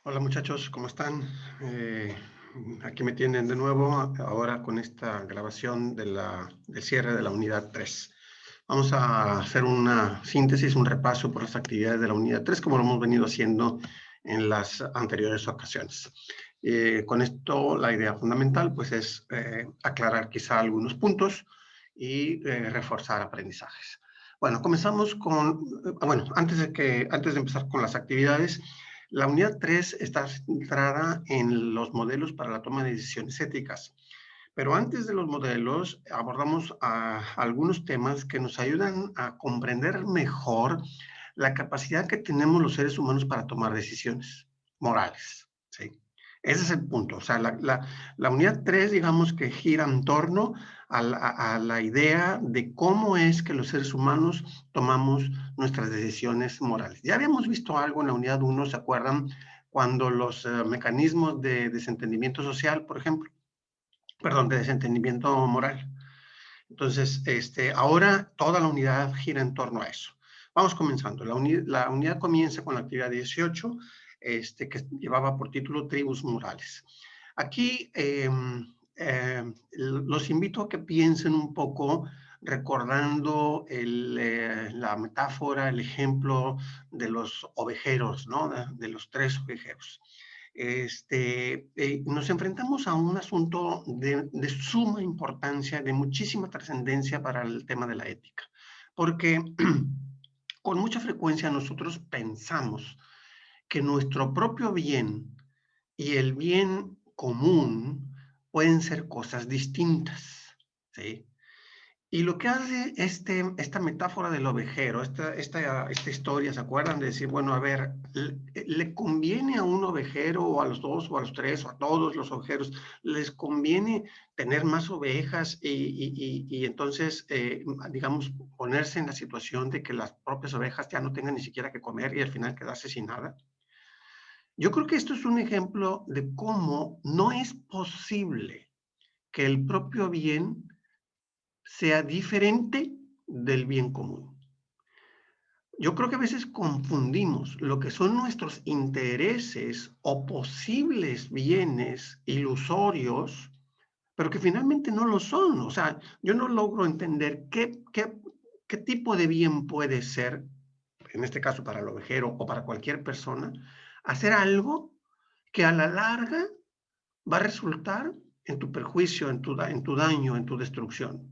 Hola muchachos, ¿cómo están? Eh, Aquí me tienen de nuevo, ahora con esta grabación del cierre de la unidad 3. Vamos a hacer una síntesis, un repaso por las actividades de la unidad 3, como lo hemos venido haciendo en las anteriores ocasiones. Con esto, la idea fundamental pues, es aclarar quizá algunos puntos y reforzar aprendizajes. Bueno, comenzamos con, antes de empezar con las actividades, la unidad 3 está centrada en los modelos para la toma de decisiones éticas. Pero antes de los modelos, abordamos algunos temas que nos ayudan a comprender mejor la capacidad que tenemos los seres humanos para tomar decisiones morales. ¿Sí? Ese es el punto. O sea, la unidad 3, digamos que gira en torno a la idea de cómo es que los seres humanos tomamos nuestras decisiones morales. Ya habíamos visto algo en la unidad 1, ¿se acuerdan? Cuando los mecanismos de desentendimiento social, por ejemplo, perdón, de desentendimiento moral. Entonces, ahora toda la unidad gira en torno a eso. Vamos comenzando. La unidad comienza con la actividad 18, que llevaba por título Tribus Morales. Aquí los invito a que piensen un poco recordando la metáfora, el ejemplo de los ovejeros, ¿no? De los tres ovejeros. Nos enfrentamos a un asunto de suma importancia, de muchísima trascendencia para el tema de la ética, porque con mucha frecuencia nosotros pensamos que nuestro propio bien y el bien común pueden ser cosas distintas, ¿sí? Y lo que hace esta metáfora del ovejero, esta historia, ¿se acuerdan? De decir, bueno, a ver, ¿le conviene a un ovejero o a los dos o a los tres o a todos los ovejeros, les conviene tener más ovejas y entonces, digamos, ponerse en la situación de que las propias ovejas ya no tengan ni siquiera que comer y al final quedarse sin nada? Yo creo que esto es un ejemplo de cómo no es posible que el propio bien sea diferente del bien común. Yo creo que a veces confundimos lo que son nuestros intereses o posibles bienes ilusorios, pero que finalmente no lo son. O sea, yo no logro entender qué tipo de bien puede ser, en este caso para el ovejero o para cualquier persona, hacer algo que a la larga va a resultar en tu perjuicio, en tu daño, en tu destrucción.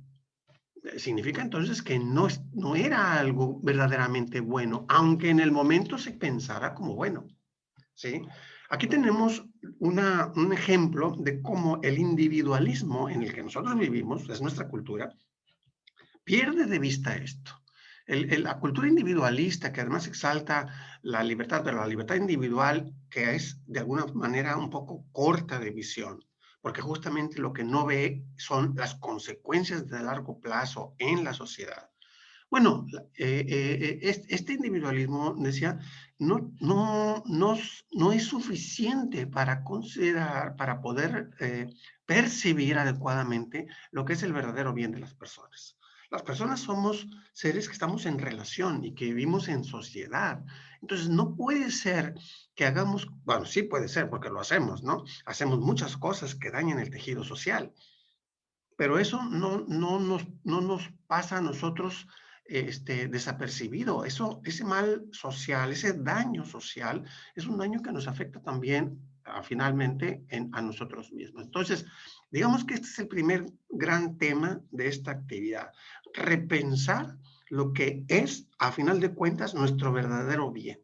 Significa entonces que no era algo verdaderamente bueno, aunque en el momento se pensara como bueno, ¿sí? Aquí tenemos un ejemplo de cómo el individualismo en el que nosotros vivimos, es nuestra cultura, pierde de vista esto. La cultura individualista, que además exalta la libertad, pero la libertad individual, que es de alguna manera un poco corta de visión, porque justamente lo que no ve son las consecuencias de largo plazo en la sociedad. Bueno, este individualismo, decía, no es suficiente para considerar, para poder percibir adecuadamente lo que es el verdadero bien de las personas. Las personas somos seres que estamos en relación y que vivimos en sociedad. Entonces, no puede ser que hagamos, bueno, sí puede ser porque lo hacemos, ¿no? Hacemos muchas cosas que dañan el tejido social, pero eso no nos pasa a nosotros desapercibido. Ese mal social, ese daño social, es un daño que nos afecta también finalmente a nosotros mismos. Entonces, digamos que este es el primer gran tema de esta actividad. Repensar lo que es, a final de cuentas, nuestro verdadero bien.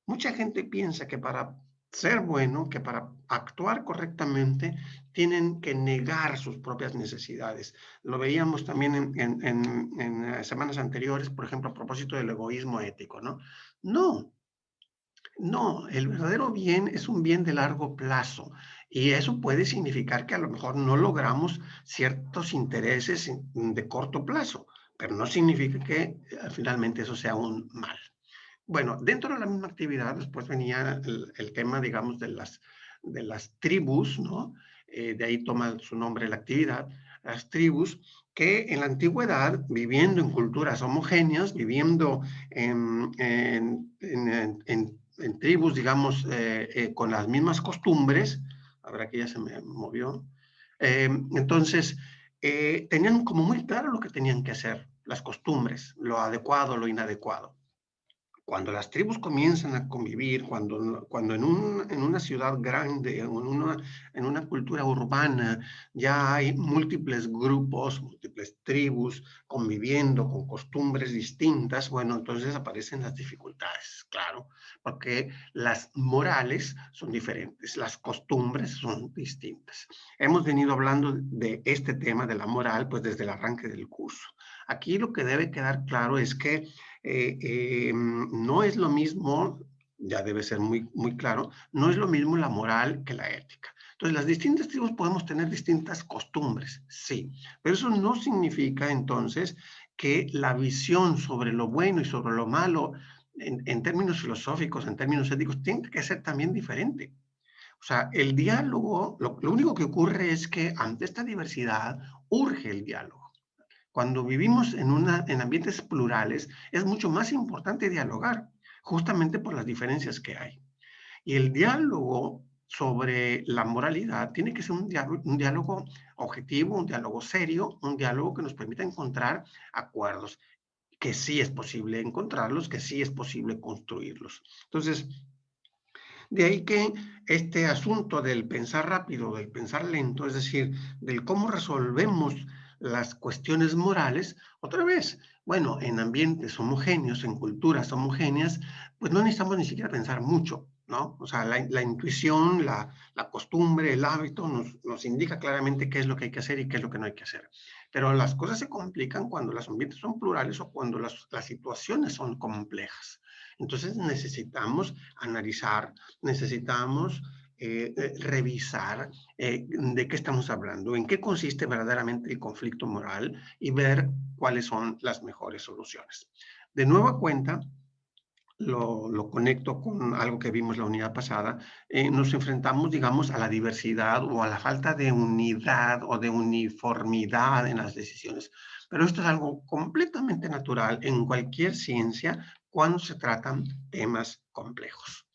Mucha gente piensa que para ser bueno, que para actuar correctamente, tienen que negar sus propias necesidades. Lo veíamos también en semanas anteriores, por ejemplo, a propósito del egoísmo ético, ¿no? No, no, el verdadero bien es un bien de largo plazo y eso puede significar que a lo mejor no logramos ciertos intereses de corto plazo, pero no significa que finalmente eso sea un mal. Bueno, dentro de la misma actividad, después venía el tema, digamos, de las tribus, ¿no? De ahí toma su nombre la actividad, las tribus que en la antigüedad, viviendo en culturas homogéneas, viviendo en tribus, digamos, con las mismas costumbres. A ver, aquí ya se me movió. Entonces, tenían como muy claro lo que tenían que hacer, las costumbres, lo adecuado, lo inadecuado. Cuando las tribus comienzan a convivir, cuando en una ciudad grande, en una cultura urbana, ya hay múltiples grupos, múltiples tribus conviviendo con costumbres distintas, bueno, entonces aparecen las dificultades, claro, porque las morales son diferentes, las costumbres son distintas. Hemos venido hablando de este tema de la moral, pues desde el arranque del curso. Aquí lo que debe quedar claro es que no es lo mismo, ya debe ser muy, muy claro, no es lo mismo la moral que la ética. Entonces, las distintas tribus podemos tener distintas costumbres, sí, pero eso no significa entonces que la visión sobre lo bueno y sobre lo malo, en términos filosóficos, en términos éticos, tiene que ser también diferente. O sea, el diálogo, lo único que ocurre es que ante esta diversidad urge el diálogo. Cuando vivimos en ambientes plurales, es mucho más importante dialogar, justamente por las diferencias que hay. Y el diálogo sobre la moralidad tiene que ser un diálogo objetivo, un diálogo serio, un diálogo que nos permita encontrar acuerdos, que sí es posible encontrarlos, que sí es posible construirlos. Entonces, de ahí que este asunto del pensar rápido, del pensar lento, es decir, del cómo resolvemos las cuestiones morales, otra vez, bueno, en ambientes homogéneos, en culturas homogéneas, pues no necesitamos ni siquiera pensar mucho, ¿no? O sea, la intuición, la costumbre, el hábito nos indica claramente qué es lo que hay que hacer y qué es lo que no hay que hacer. Pero las cosas se complican cuando los ambientes son plurales o cuando las situaciones son complejas. Entonces necesitamos analizar, necesitamos revisar de qué estamos hablando, en qué consiste verdaderamente el conflicto moral y ver cuáles son las mejores soluciones. De nueva cuenta, lo conecto con algo que vimos la unidad pasada, nos enfrentamos, digamos, a la diversidad o a la falta de unidad o de uniformidad en las decisiones. Pero esto es algo completamente natural en cualquier ciencia cuando se tratan temas complejos.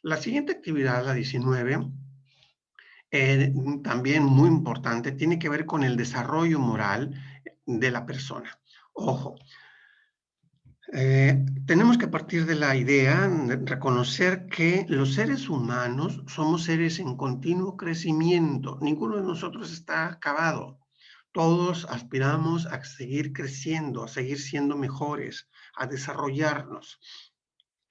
La siguiente actividad, la 19, también muy importante, tiene que ver con el desarrollo moral de la persona. Ojo, tenemos que partir de la idea de reconocer que los seres humanos somos seres en continuo crecimiento. Ninguno de nosotros está acabado. Todos aspiramos a seguir creciendo, a seguir siendo mejores, a desarrollarnos.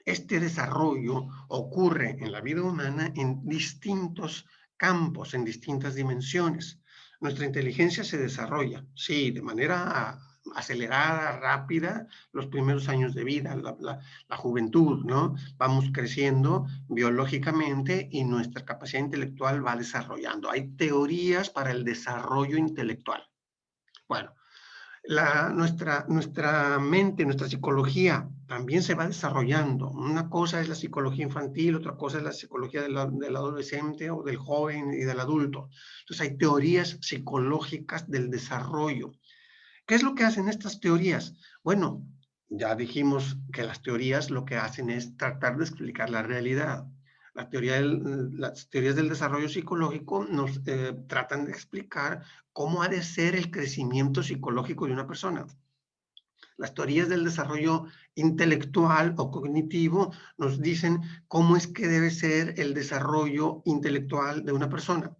Este desarrollo ocurre en la vida humana en distintos campos, en distintas dimensiones. Nuestra inteligencia se desarrolla, sí, de manera acelerada, rápida, los primeros años de vida, la juventud, ¿no? Vamos creciendo biológicamente y nuestra capacidad intelectual va desarrollando. Hay teorías para el desarrollo intelectual. Bueno, nuestra mente, nuestra psicología también se va desarrollando. Una cosa es la psicología infantil, otra cosa es la psicología del adolescente o del joven y del adulto. Entonces hay teorías psicológicas del desarrollo. ¿Qué es lo que hacen estas teorías? Bueno, ya dijimos que las teorías lo que hacen es tratar de explicar la realidad. Las teorías del desarrollo psicológico nos tratan de explicar cómo ha de ser el crecimiento psicológico de una persona. Las teorías del desarrollo intelectual o cognitivo nos dicen cómo es que debe ser el desarrollo intelectual de una persona.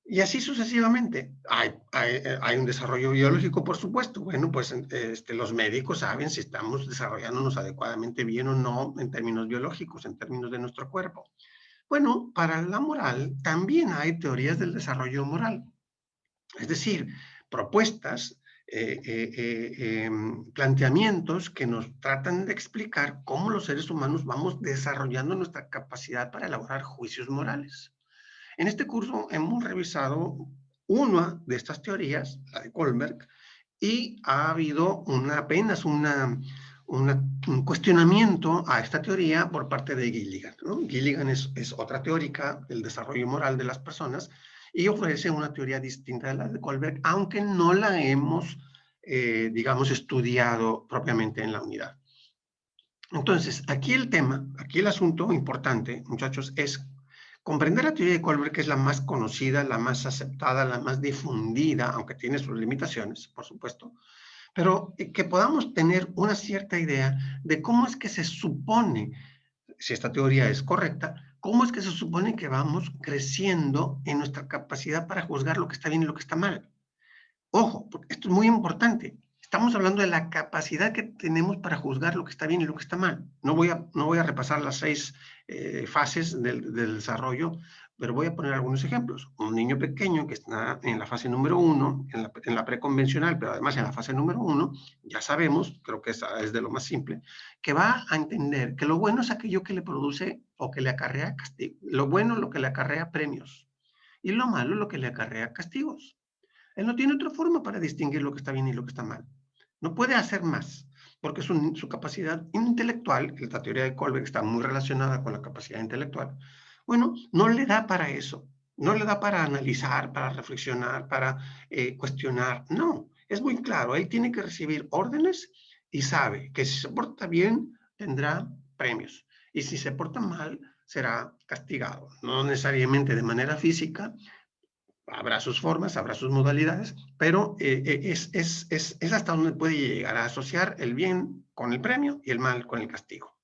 Y así sucesivamente. Hay un desarrollo biológico, por supuesto. Bueno, pues los médicos saben si estamos desarrollándonos adecuadamente bien o no en términos biológicos, en términos de nuestro cuerpo. Bueno, para la moral también hay teorías del desarrollo moral. Es decir, propuestas, planteamientos que nos tratan de explicar cómo los seres humanos vamos desarrollando nuestra capacidad para elaborar juicios morales. En este curso hemos revisado una de estas teorías, la de Kohlberg, y ha habido apenas un cuestionamiento a esta teoría por parte de Gilligan, ¿no? Gilligan es otra teórica del desarrollo moral de las personas y ofrece una teoría distinta de la de Kohlberg, aunque no la hemos, digamos, estudiado propiamente en la unidad. Entonces, aquí el tema, aquí el asunto importante, muchachos, es comprender la teoría de Colbert, que es la más conocida, la más aceptada, la más difundida, aunque tiene sus limitaciones, por supuesto, pero que podamos tener una cierta idea de cómo es que se supone, si esta teoría es correcta, cómo es que se supone que vamos creciendo en nuestra capacidad para juzgar lo que está bien y lo que está mal. Ojo, porque esto es muy importante. Estamos hablando de la capacidad que tenemos para juzgar lo que está bien y lo que está mal. No voy a repasar las 6 fases del desarrollo, pero voy a poner algunos ejemplos. Un niño pequeño que está en la fase número 1, en la preconvencional, pero además en la fase número 1, ya sabemos, creo que esa es de lo más simple, que va a entender que lo bueno es aquello que le produce o que le acarrea castigo. Lo bueno es lo que le acarrea premios y lo malo es lo que le acarrea castigos. Él no tiene otra forma para distinguir lo que está bien y lo que está mal. No puede hacer más, porque su capacidad intelectual, la teoría de Kohlberg está muy relacionada con la capacidad intelectual, bueno, no le da para eso, no le da para analizar, para reflexionar, para cuestionar, no, es muy claro, él tiene que recibir órdenes y sabe que si se porta bien tendrá premios y si se porta mal será castigado, no necesariamente de manera física, habrá sus formas, habrá sus modalidades, pero es hasta donde puede llegar a asociar el bien con el premio y el mal con el castigo.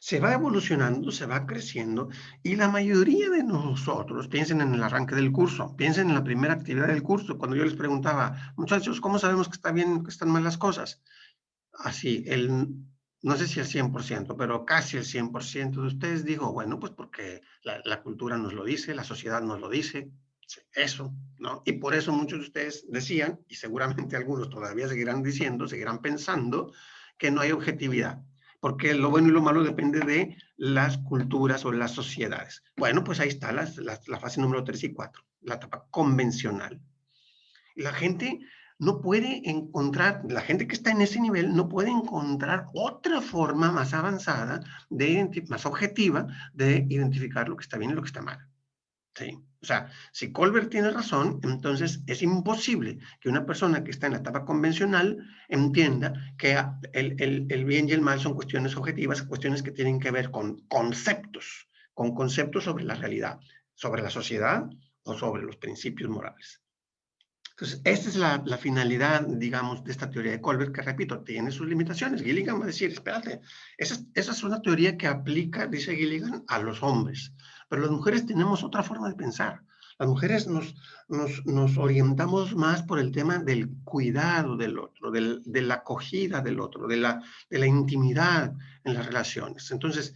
Se va evolucionando, se va creciendo y la mayoría de nosotros, piensen en el arranque del curso, piensen en la primera actividad del curso, cuando yo les preguntaba, muchachos, ¿cómo sabemos que está bien, que están mal las cosas? Así, no sé si el 100%, pero casi el 100% de ustedes dijo, bueno, pues porque la cultura nos lo dice, la sociedad nos lo dice, eso, ¿no? Y por eso muchos de ustedes decían, y seguramente algunos todavía seguirán diciendo, seguirán pensando, que no hay objetividad, porque lo bueno y lo malo depende de las culturas o las sociedades. Bueno, pues ahí está la fase número 3 y 4, la etapa convencional. La gente no puede encontrar, la gente que está en ese nivel no puede encontrar otra forma más avanzada, más objetiva, de identificar lo que está bien y lo que está mal. ¿Sí? O sea, si Colbert tiene razón, entonces es imposible que una persona que está en la etapa convencional entienda que el bien y el mal son cuestiones objetivas, cuestiones que tienen que ver con conceptos sobre la realidad, sobre la sociedad o sobre los principios morales. Entonces, esta es la finalidad, digamos, de esta teoría de Colbert, que repito, tiene sus limitaciones. Gilligan va a decir, espérate, esa es una teoría que aplica, dice Gilligan, a los hombres, pero las mujeres tenemos otra forma de pensar. Las mujeres nos orientamos más por el tema del cuidado del otro, de la acogida del otro, de la intimidad en las relaciones. Entonces,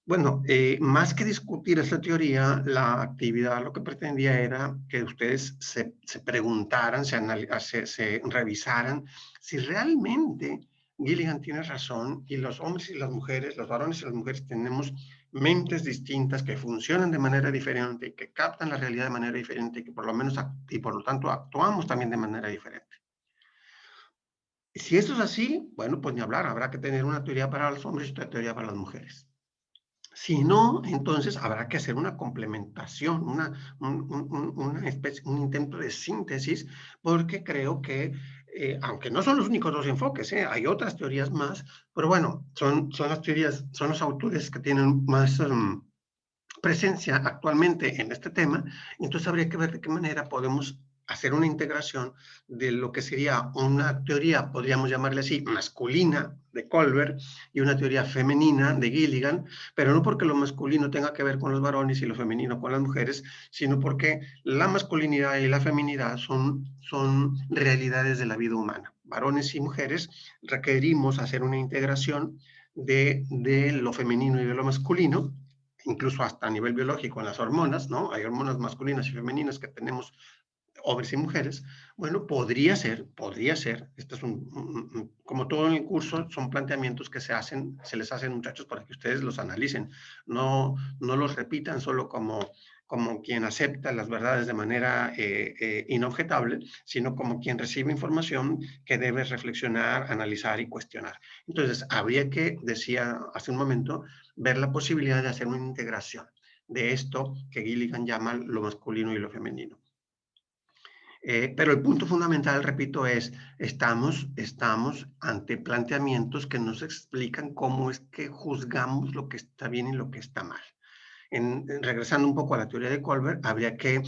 bueno, más que discutir esta teoría, la actividad lo que pretendía era que ustedes se preguntaran, se revisaran si realmente Gilligan tiene razón y los hombres y las mujeres, los varones y las mujeres tenemos mentes distintas que funcionan de manera diferente, que captan la realidad de manera diferente, que por lo menos y por lo tanto actuamos también de manera diferente. Si eso es así, bueno, pues ni hablar, habrá que tener una teoría para los hombres y otra teoría para las mujeres. Si no, entonces habrá que hacer una complementación, un intento de síntesis, porque creo que, aunque no son los únicos dos enfoques, hay otras teorías más, pero bueno, son las teorías, son los autores que tienen más presencia actualmente en este tema, entonces habría que ver de qué manera podemos hacer una integración de lo que sería una teoría, podríamos llamarle así, masculina de Colbert y una teoría femenina de Gilligan, pero no porque lo masculino tenga que ver con los varones y lo femenino con las mujeres, sino porque la masculinidad y la feminidad son realidades de la vida humana. Varones y mujeres requerimos hacer una integración de lo femenino y de lo masculino, incluso hasta a nivel biológico en las hormonas, ¿no? Hay hormonas masculinas y femeninas que tenemos hombres y mujeres. Bueno, podría ser, esto es como todo en el curso, son planteamientos que se les hacen, muchachos, para que ustedes los analicen, no los repitan solo como quien acepta las verdades de manera inobjetable, sino como quien recibe información que debe reflexionar, analizar y cuestionar. Entonces, habría que, decía hace un momento, ver la posibilidad de hacer una integración de esto que Gilligan llama lo masculino y lo femenino. Pero el punto fundamental, repito, es estamos ante planteamientos que nos explican cómo es que juzgamos lo que está bien y lo que está mal. Regresando un poco a la teoría de Colbert, habría que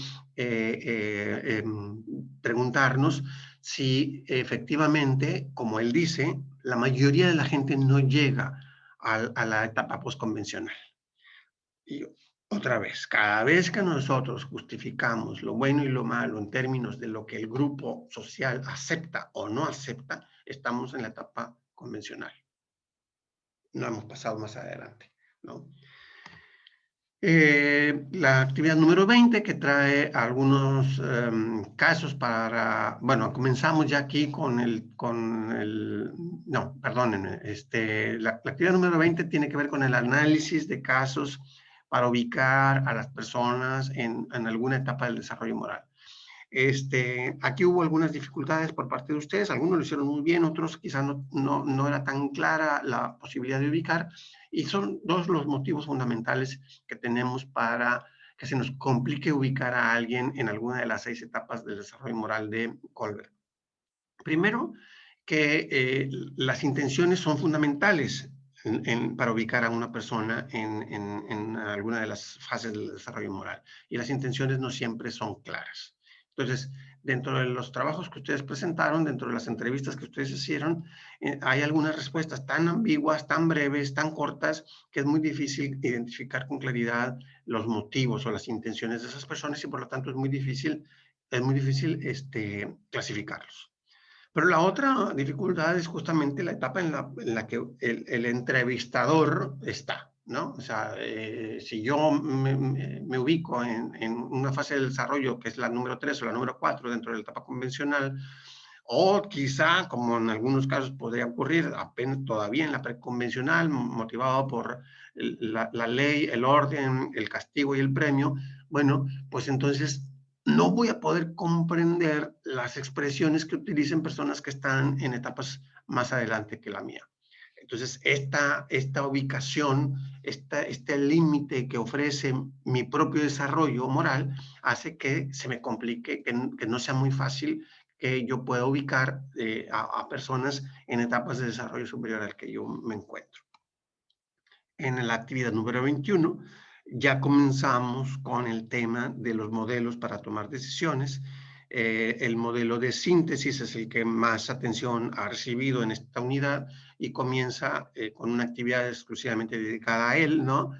preguntarnos si efectivamente, como él dice, la mayoría de la gente no llega a la etapa postconvencional. Y otra vez, cada vez que nosotros justificamos lo bueno y lo malo en términos de lo que el grupo social acepta o no acepta, estamos en la etapa convencional. No hemos pasado más adelante, ¿no? La actividad número 20 que trae algunos casos para, bueno, comenzamos ya aquí no, perdónenme, la actividad número 20 tiene que ver con el análisis de casos para ubicar a las personas en alguna etapa del desarrollo moral. Aquí hubo algunas dificultades por parte de ustedes, algunos lo hicieron muy bien, otros quizás no era tan clara la posibilidad de ubicar, y son dos los motivos fundamentales que tenemos para que se nos complique ubicar a alguien en alguna de las 6 etapas del desarrollo moral de Colbert. Primero, que las intenciones son fundamentales para ubicar a una persona en alguna de las fases del desarrollo moral, y las intenciones no siempre son claras. Entonces, dentro de los trabajos que ustedes presentaron, dentro de las entrevistas que ustedes hicieron, hay algunas respuestas tan ambiguas, tan breves, tan cortas, que es muy difícil identificar con claridad los motivos o las intenciones de esas personas, y por lo tanto es muy difícil clasificarlos. Pero la otra dificultad es justamente la etapa en la que el entrevistador está, ¿no? O sea, si yo me ubico en una fase del desarrollo que es la número 3 o la número 4 dentro de la etapa convencional, o quizá, como en algunos casos podría ocurrir, apenas todavía en la preconvencional, motivado por la ley, el orden, el castigo y el premio, bueno, pues entonces no voy a poder comprender las expresiones que utilicen personas que están en etapas más adelante que la mía. Entonces, esta ubicación, este límite que ofrece mi propio desarrollo moral, hace que se me complique, que no sea muy fácil que yo pueda ubicar a personas en etapas de desarrollo superior al que yo me encuentro. En la actividad número 21 ya comenzamos con el tema de los modelos para tomar decisiones. El modelo de síntesis es el que más atención ha recibido en esta unidad y comienza con una actividad exclusivamente dedicada a él, ¿no?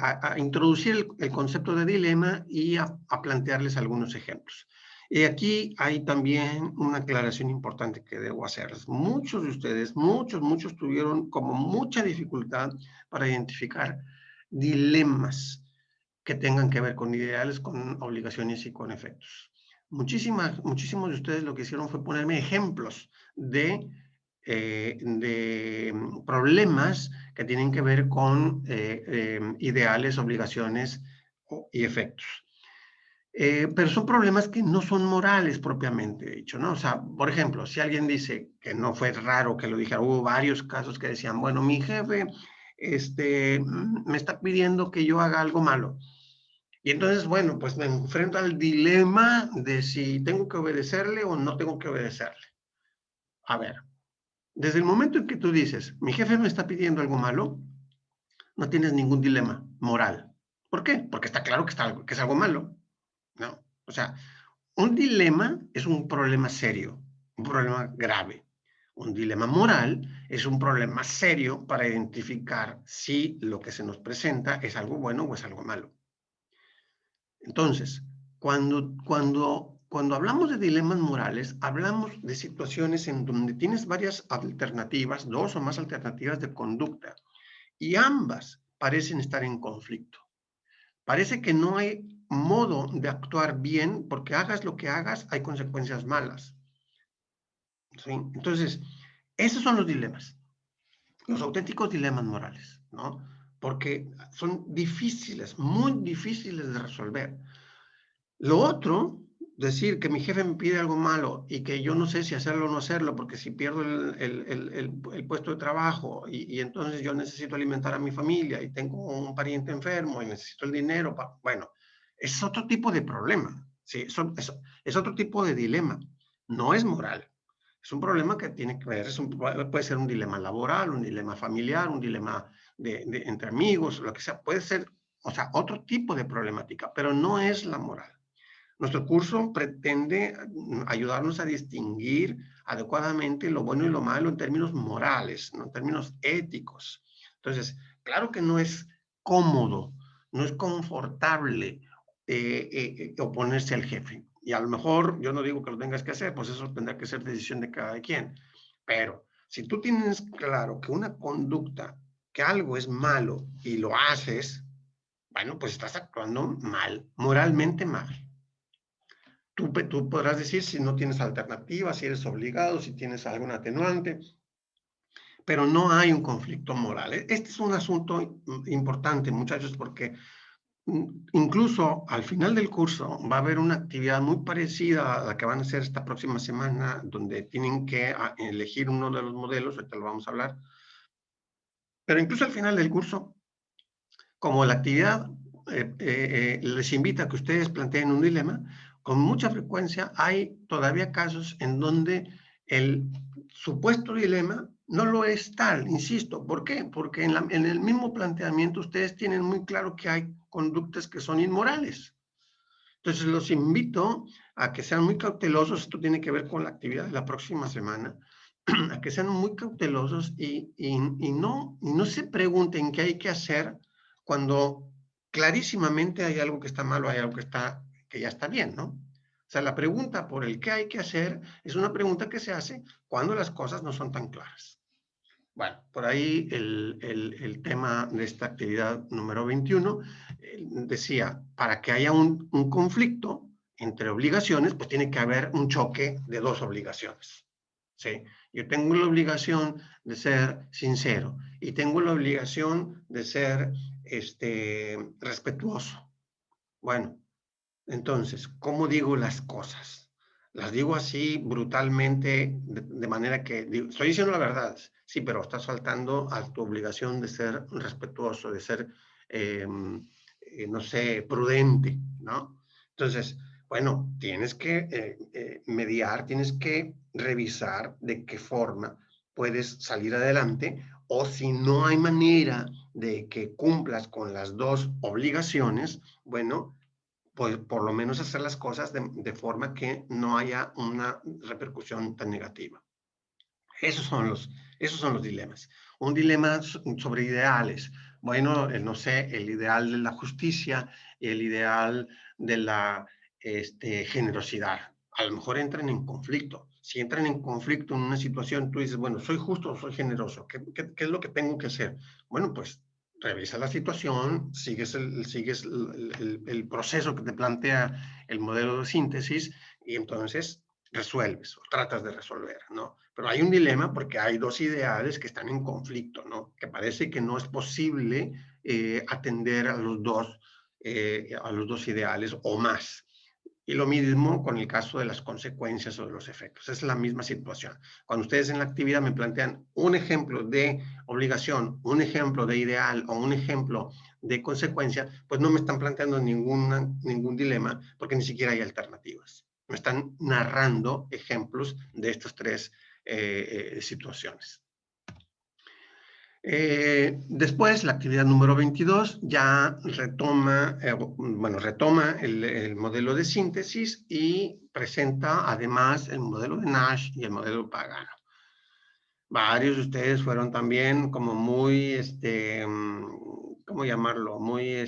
A introducir el concepto de dilema y a plantearles algunos ejemplos. Y aquí hay también una aclaración importante que debo hacerles. Muchos de ustedes, muchos tuvieron como mucha dificultad para identificar dilemas que tengan que ver con ideales, con obligaciones y con efectos. Muchísimos de ustedes lo que hicieron fue ponerme ejemplos de problemas que tienen que ver con ideales, obligaciones y efectos. Pero son problemas que no son morales propiamente dicho, ¿no? O sea, por ejemplo, si alguien dice que no fue raro que lo dijera, hubo varios casos que decían, bueno, mi jefe me está pidiendo que yo haga algo malo. Y entonces, bueno, pues me enfrento al dilema de si tengo que obedecerle o no tengo que obedecerle. A ver, desde el momento en que tú dices, mi jefe me está pidiendo algo malo, no tienes ningún dilema moral. ¿Por qué? Porque está claro que es algo malo, ¿no? O sea, un dilema es un problema serio, un problema grave. Un dilema moral es un problema serio para identificar si lo que se nos presenta es algo bueno o es algo malo. Entonces, cuando hablamos de dilemas morales, hablamos de situaciones en donde tienes varias alternativas, 2 o más alternativas de conducta, y ambas parecen estar en conflicto. Parece que no hay modo de actuar bien porque hagas lo que hagas, hay consecuencias malas. ¿Sí? Entonces, esos son los dilemas, los auténticos dilemas morales, ¿no? Porque son difíciles, muy difíciles de resolver. Lo otro, decir que mi jefe me pide algo malo y que yo no sé si hacerlo o no hacerlo, porque si pierdo el puesto de trabajo y entonces yo necesito alimentar a mi familia y tengo un pariente enfermo y necesito el dinero, bueno, es otro tipo de problema, Sí, eso es otro tipo de dilema. No es moral. Es un problema que tiene que ver, puede ser un dilema laboral, un dilema familiar, un dilema entre amigos, lo que sea. Puede ser, o sea, otro tipo de problemática, pero no es la moral. Nuestro curso pretende ayudarnos a distinguir adecuadamente lo bueno y lo malo en términos morales, ¿no? En términos éticos. Entonces, claro que no es cómodo, no es confortable oponerse al jefe. Y a lo mejor yo no digo que lo tengas que hacer, pues eso tendrá que ser decisión de cada quien. Pero si tú tienes claro que una conducta, que algo es malo y lo haces, bueno, pues estás actuando mal, moralmente mal. Tú podrás decir si no tienes alternativa, si eres obligado, si tienes algún atenuante, pero no hay un conflicto moral. Este es un asunto importante, muchachos, porque incluso al final del curso va a haber una actividad muy parecida a la que van a hacer esta próxima semana, donde tienen que elegir uno de los modelos, ahorita lo vamos a hablar, pero incluso al final del curso, como la actividad les invita a que ustedes planteen un dilema, con mucha frecuencia hay todavía casos en donde el supuesto dilema no lo es tal, insisto. ¿Por qué? Porque en el mismo planteamiento ustedes tienen muy claro que hay conductas que son inmorales. Entonces los invito a que sean muy cautelosos, esto tiene que ver con la actividad de la próxima semana, a que sean muy cautelosos y no se pregunten qué hay que hacer cuando clarísimamente hay algo que está mal o hay algo que ya está bien, ¿no? O sea, la pregunta por el qué hay que hacer es una pregunta que se hace cuando las cosas no son tan claras. Bueno, por ahí el tema de esta actividad número 21 decía, para que haya un conflicto entre obligaciones, pues tiene que haber un choque de dos obligaciones. ¿Sí? Yo tengo la obligación de ser sincero y tengo la obligación de ser respetuoso. Bueno, entonces, ¿cómo digo las cosas? Las digo así brutalmente, de manera que estoy diciendo la verdad, sí, pero estás faltando a tu obligación de ser respetuoso, de ser, no sé, prudente, ¿no? Entonces, bueno, tienes que mediar, tienes que revisar de qué forma puedes salir adelante o si no hay manera de que cumplas con las dos obligaciones, bueno, pues por lo menos hacer las cosas de forma que no haya una repercusión tan negativa. Esos son esos son los dilemas. Un dilema sobre ideales. Bueno, no sé, el ideal de la justicia, el ideal de la generosidad. A lo mejor entran en conflicto. Si entran en conflicto en una situación, tú dices, bueno, ¿soy justo o soy generoso? ¿Qué es lo que tengo que hacer? Bueno, pues revisa la situación, sigues el proceso que te plantea el modelo de síntesis y entonces resuelves o tratas de resolver, ¿no? Pero hay un dilema porque hay dos ideales que están en conflicto, ¿no? Que parece que no es posible atender a los dos ideales o más. Y lo mismo con el caso de las consecuencias o de los efectos. Es la misma situación. Cuando ustedes en la actividad me plantean un ejemplo de obligación, un ejemplo de ideal o un ejemplo de consecuencia, pues no me están planteando ningún dilema porque ni siquiera hay alternativas. Me están narrando ejemplos de estas tres situaciones. Después, la actividad número 22 ya retoma, retoma el modelo de síntesis y presenta además el modelo de Nash y el modelo Pagano. Varios de ustedes fueron también como muy, ¿cómo llamarlo? Muy,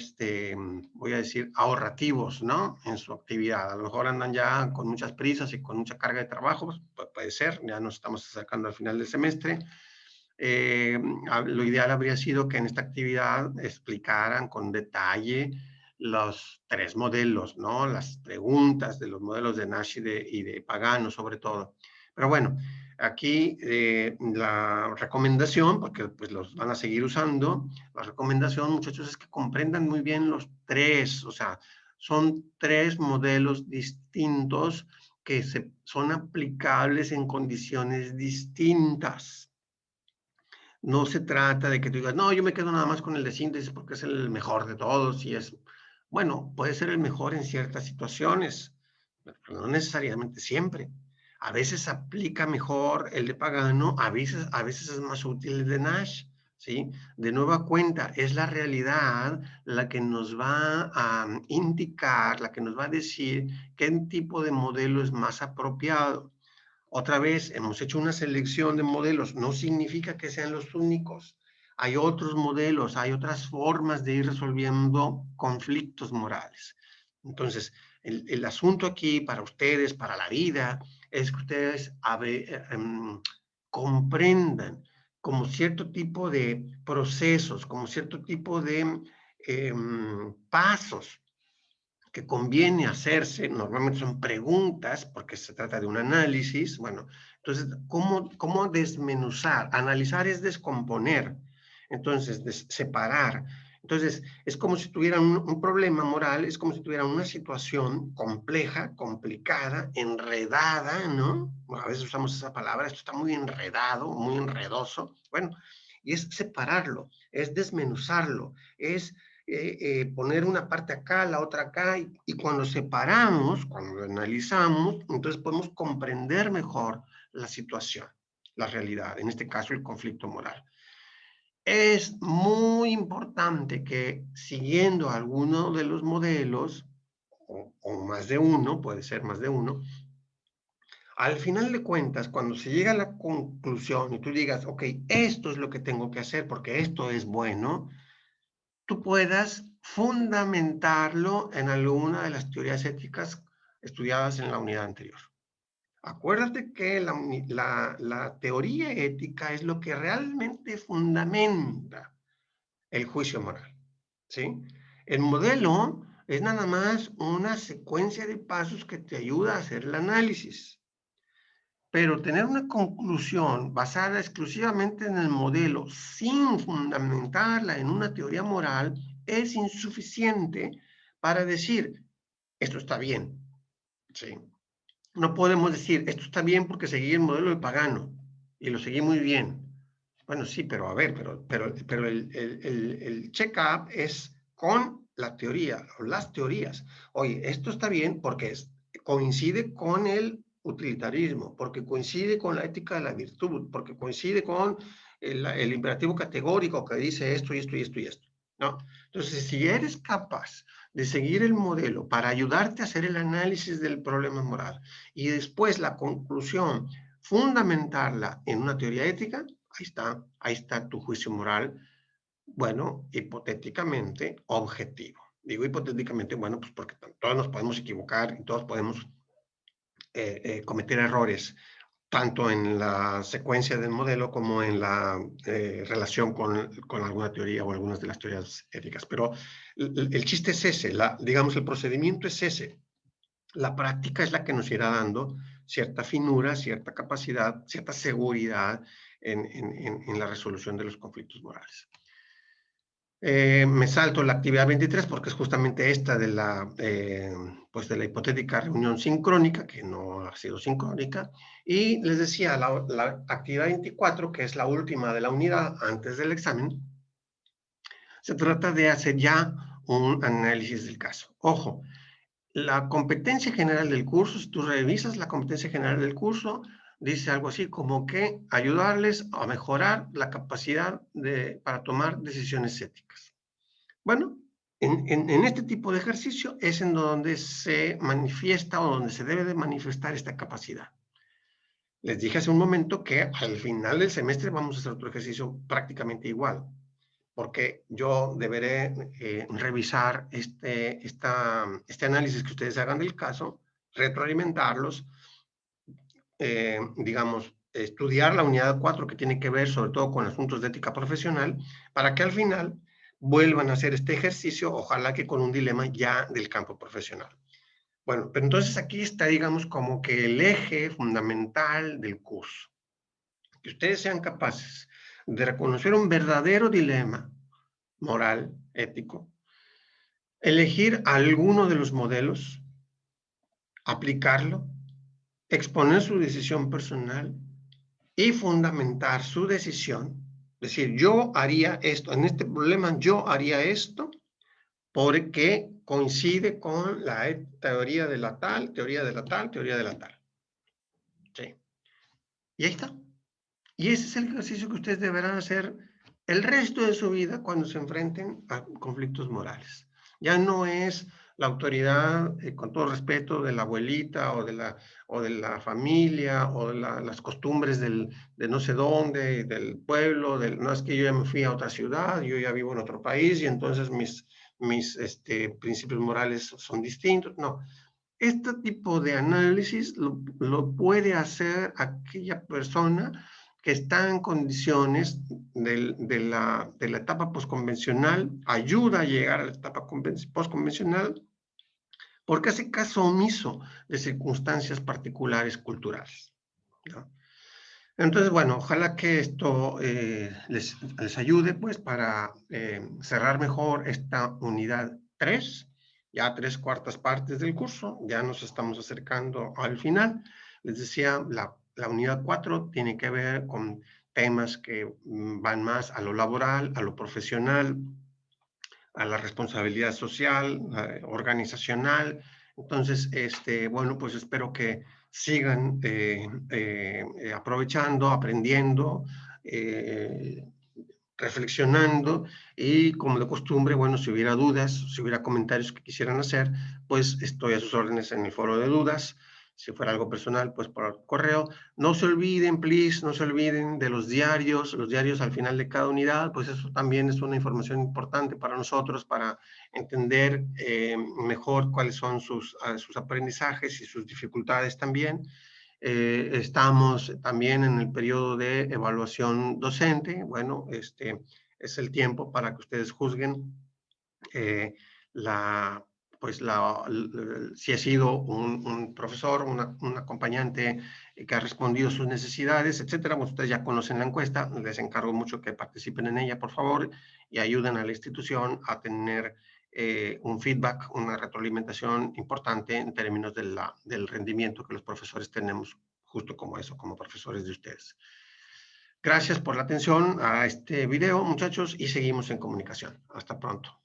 voy a decir, ahorrativos, ¿no? En su actividad. A lo mejor andan ya con muchas prisas y con mucha carga de trabajo, pues puede ser, ya nos estamos acercando al final del semestre. Lo ideal habría sido que en esta actividad explicaran con detalle los tres modelos, ¿no? Las preguntas de los modelos de Nash y de Pagano, sobre todo. Pero bueno, aquí la recomendación, porque pues los van a seguir usando, la recomendación, muchachos, es que comprendan muy bien los tres, o sea, son tres modelos distintos que son aplicables en condiciones distintas. No se trata de que tú digas, no, yo me quedo nada más con el de síntesis porque es el mejor de todos y es, bueno, puede ser el mejor en ciertas situaciones, pero no necesariamente siempre. A veces aplica mejor el de Pagano, a veces es más útil el de Nash, ¿sí? De nueva cuenta, es la realidad la que nos va a indicar, la que nos va a decir qué tipo de modelo es más apropiado. Otra vez, hemos hecho una selección de modelos, no significa que sean los únicos. Hay otros modelos, hay otras formas de ir resolviendo conflictos morales. Entonces, el asunto aquí para ustedes, para la vida, es que ustedes comprendan como cierto tipo de procesos, como cierto tipo de pasos que conviene hacerse, normalmente son preguntas, porque se trata de un análisis. Bueno, entonces, ¿cómo desmenuzar? Analizar es descomponer, entonces, separar. Entonces, es como si tuvieran un problema moral, es como si tuvieran una situación compleja, complicada, enredada, ¿no? Bueno, a veces usamos esa palabra, esto está muy enredado, muy enredoso. Bueno, y es separarlo, es desmenuzarlo, es poner una parte acá, la otra acá, y cuando separamos, cuando lo analizamos, entonces podemos comprender mejor la situación, la realidad, en este caso el conflicto moral. Es muy importante que siguiendo alguno de los modelos, o más de uno, puede ser más de uno, al final de cuentas, cuando se llega a la conclusión y tú digas, ok, esto es lo que tengo que hacer porque esto es bueno, tú puedas fundamentarlo en alguna de las teorías éticas estudiadas en la unidad anterior. Acuérdate que la teoría ética es lo que realmente fundamenta el juicio moral, ¿sí? El modelo es nada más una secuencia de pasos que te ayuda a hacer el análisis. Pero tener una conclusión basada exclusivamente en el modelo sin fundamentarla en una teoría moral es insuficiente para decir, esto está bien. ¿Sí? No podemos decir, esto está bien porque seguí el modelo de Pagano y lo seguí muy bien. Bueno, sí, pero a ver, pero el check-up es con la teoría o las teorías. Oye, esto está bien porque coincide con el utilitarismo, porque coincide con la ética de la virtud, porque coincide con el imperativo categórico que dice esto y esto y esto y esto, ¿no? Entonces, si eres capaz de seguir el modelo para ayudarte a hacer el análisis del problema moral y después la conclusión, fundamentarla en una teoría ética, ahí está tu juicio moral, bueno, hipotéticamente objetivo. Digo hipotéticamente, bueno, pues porque todos nos podemos equivocar y todos podemos cometer errores, tanto en la secuencia del modelo como en la relación con alguna teoría o algunas de las teorías éticas. Pero el chiste es ese, digamos, el procedimiento es ese. La práctica es la que nos irá dando cierta finura, cierta capacidad, cierta seguridad en la resolución de los conflictos morales. Me salto la actividad 23 porque es justamente esta pues de la hipotética reunión sincrónica, que no ha sido sincrónica, y les decía, la actividad 24, que es la última de la unidad antes del examen, se trata de hacer ya un análisis del caso. Ojo, la competencia general del curso, si tú revisas la competencia general del curso, dice algo así como que ayudarles a mejorar la capacidad para tomar decisiones éticas. Bueno, en este tipo de ejercicio es en donde se manifiesta o donde se debe de manifestar esta capacidad. Les dije hace un momento que al final del semestre vamos a hacer otro ejercicio prácticamente igual, porque yo deberé revisar este análisis que ustedes hagan del caso, retroalimentarlos, digamos, estudiar la unidad 4 que tiene que ver sobre todo con asuntos de ética profesional, para que al final vuelvan a hacer este ejercicio, ojalá que con un dilema ya del campo profesional. Bueno, pero entonces aquí está, digamos, como que el eje fundamental del curso. Que ustedes sean capaces de reconocer un verdadero dilema moral, ético, elegir alguno de los modelos, aplicarlo, exponer su decisión personal y fundamentar su decisión. Es decir, yo haría esto, en este problema yo haría esto porque coincide con la teoría de la tal, teoría de la tal, teoría de la tal. Sí. Y ahí está. Y ese es el ejercicio que ustedes deberán hacer el resto de su vida cuando se enfrenten a conflictos morales. Ya no es la autoridad, con todo respeto, de la abuelita o de la familia o de las costumbres de no sé dónde, del pueblo, no es que yo ya me fui a otra ciudad, yo ya vivo en otro país y entonces mis principios morales son distintos. No, este tipo de análisis lo puede hacer aquella persona que está en condiciones de la etapa postconvencional, ayuda a llegar a la etapa postconvencional, porque hace caso omiso de circunstancias particulares culturales, ¿no? Entonces, bueno, ojalá que esto les ayude pues para cerrar mejor esta unidad 3, ya 3/4 partes del curso, ya nos estamos acercando al final. Les decía, la unidad 4 tiene que ver con temas que van más a lo laboral, a lo profesional, a la responsabilidad social, organizacional. Entonces, bueno, pues espero que sigan aprovechando, aprendiendo, eh, reflexionando y como de costumbre, bueno, si hubiera dudas, si hubiera comentarios que quisieran hacer, pues estoy a sus órdenes en el foro de dudas. Si fuera algo personal, pues por correo. No se olviden, please, no se olviden de los diarios al final de cada unidad, pues eso también es una información importante para nosotros, para entender mejor cuáles son sus aprendizajes y sus dificultades también. Estamos también en el periodo de evaluación docente. Bueno, es el tiempo para que ustedes juzguen eh, la, pues si ha sido un profesor, un acompañante que ha respondido a sus necesidades, etcétera. Bueno, ustedes ya conocen la encuesta, les encargo mucho que participen en ella, por favor, y ayuden a la institución a tener un feedback, una retroalimentación importante en términos del rendimiento que los profesores tenemos, justo como eso, como profesores de ustedes. Gracias por la atención a este video, muchachos, y seguimos en comunicación. Hasta pronto.